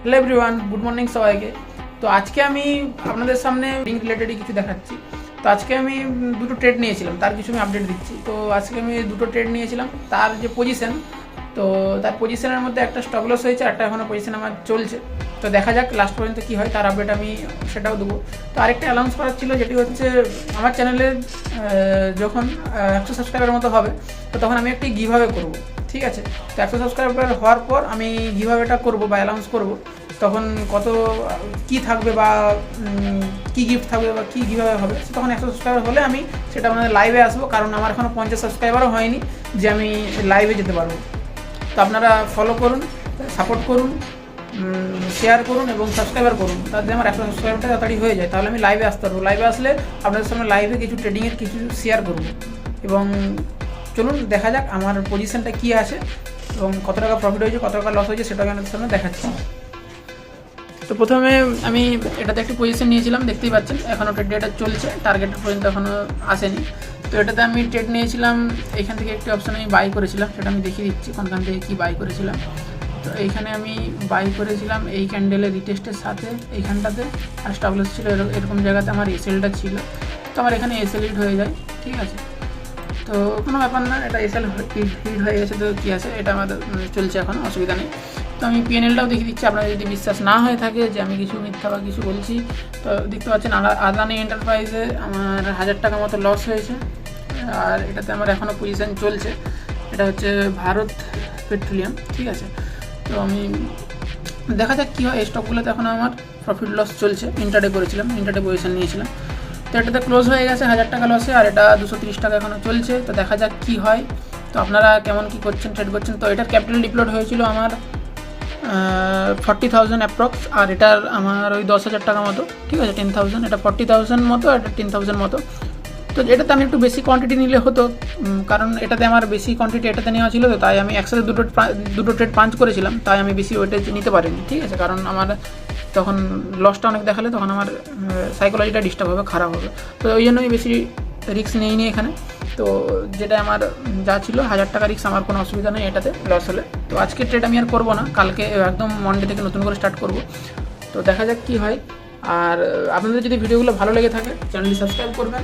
Hello everyone, good morning সবাইকে। তো আজকে আমি আপনাদের সামনে লিঙ্ক রিলেটেডই কিছু দেখাচ্ছি। তো আজকে আমি দুটো ট্রেড নিয়েছিলাম, তার কিছু আমি আপডেট দিচ্ছি। তো আজকে আমি দুটো ট্রেড নিয়েছিলাম, তার যে পজিশন, তো তার পজিশনের মধ্যে একটা স্টপ লস হয়েছে, একটা এখনও পজিশন আমার চলছে। তো দেখা যাক লাস্ট পর্যন্ত কী হয়, তার আপডেট আমি সেটাও দেবো। তো আরেকটা অ্যানাউন্স করার ছিল, যেটি হচ্ছে আমার চ্যানেলের যখন 100 সাবস্ক্রাইবার মতো হবে, তো তখন আমি একটি গিভঅ্যাওয়ে করব, ঠিক আছে। তো 100 সাবস্ক্রাইবার হওয়ার পর আমি গিভঅ্যাওয়েটা করব বা অ্যানাউন্স করব, তখন কত কি থাকবে বা কি গিফট থাকবে বা কী গিভঅ্যাওয়ে হবে, তখন 100 সাবস্ক্রাইবার হলে আমি সেটা আপনাদের লাইভে আসবো, কারণ আমার এখনও 50 সাবস্ক্রাইবারও হয়নি যে আমি লাইভে যেতে পারবো। তো আপনারা ফলো করুন, সাপোর্ট করুন, শেয়ার করুন এবং সাবস্ক্রাইবার করুন, তাতে আমার 100 সাবস্ক্রাইবারটা তাড়াতাড়ি হয়ে যায়, তাহলে আমি লাইভে আসতে পারবো। লাইভে আসলে আপনাদের সামনে লাইভে কিছু ট্রেডিংয়ের কিছু শেয়ার করব। এবং চলুন দেখা যাক আমার পজিশনটা কী আছে এবং কত টাকা প্রফিট হয়েছে, কত টাকা লস হয়েছে, সেটা আমি আপনাদের সামনে দেখাচ্ছি। তো প্রথমে আমি এটাতে একটি পজিশন নিয়েছিলাম, দেখতেই পাচ্ছেন এখনও ট্রেড ডেটা চলছে, টার্গেটের পর্যন্ত এখনও আসেনি। তো এটাতে আমি ট্রেড নিয়েছিলাম, এইখান থেকে একটি অপশান আমি বাই করেছিলাম, সেটা আমি দেখিয়ে দিচ্ছি কোনখান থেকে কী বাই করেছিলাম। তো এইখানে আমি বাই করেছিলাম এই ক্যান্ডেলের রিটেস্টের সাথে এইখানটাতে, আর স্টপ লস ছিল এরকম জায়গাতে আমার এসএলটা ছিল। তো আমার এখানে এসএল হিট হয়ে যায়, ঠিক আছে। তো কোনো ব্যাপার না, এটা এসএল হিট হয়ে গেছে, তো কী আছে, এটা আমাদের চলছে এখন, অসুবিধা নেই। তো আমি পিএনএলটাও দেখিয়ে দিচ্ছি, আপনাদের যদি বিশ্বাস না হয়ে থাকে যে আমি কিছু মিথ্যা বা কিছু বলছি। তো দেখতে পাচ্ছেন আদানি এন্টারপ্রাইজে আমার 1000 টাকা মতো লস হয়েছে, আর এটাতে আমার এখনও পজিশান চলছে। এটা হচ্ছে ভারত পেট্রোলিয়াম, ঠিক আছে। তো আমি দেখা যাক কী হয়, এই স্টকগুলোতে এখন আমার প্রফিট লস চলছে। ইন্টারডে করেছিলাম, ইন্টারডে পজিশান নিয়েছিলাম, তো এটাতে ক্লোজ হয়ে গেছে 1000 টাকা লসে, আর এটা 230 টাকা এখনও চলছে। তো দেখা যাক কী হয়। তো আপনারা কেমন কী করছেন, ট্রেড করছেন। তো এটার ক্যাপিটাল ডিপ্লয়েড হয়েছিল আমার 40,000 অ্যাপ্রক্স, আর এটার আমার ওই 10,000 টাকা মতো, ঠিক আছে। 10,000, এটা 40,000 মতো, এটা 10,000 মতো। তো এটাতে আমি একটু বেশি কোয়ান্টিটি নিলে হতো, কারণ এটাতে আমার বেশি কোয়ান্টিটি এটাতে নেওয়া ছিল, তো তাই আমি একসাথে দুটো ট্রেড পাঞ্চ করেছিলাম, তাই আমি বেশি ওয়েটেজ নিতে পারিনি, ঠিক আছে। কারণ আমার তখন লসটা অনেক দেখালে তখন আমার সাইকোলজিটা ডিস্টার্ব হবে, খারাপ হবে। তো ওই জন্য আমি বেশি রিস্ক নিইনি এখানে। তো যেটা আমার যা ছিল 1000 টাকা রিস্ক, আমার কোনো অসুবিধা নেই এটাতে লস হলে। তো আজকে ট্রেড আমি আর করবো না, কালকে একদম মন্ডে থেকে নতুন করে স্টার্ট করব। তো দেখা যাক কী হয়। আর আপনাদের যদি ভিডিওগুলো ভালো লেগে থাকে, চ্যানেলটি সাবস্ক্রাইব করবেন।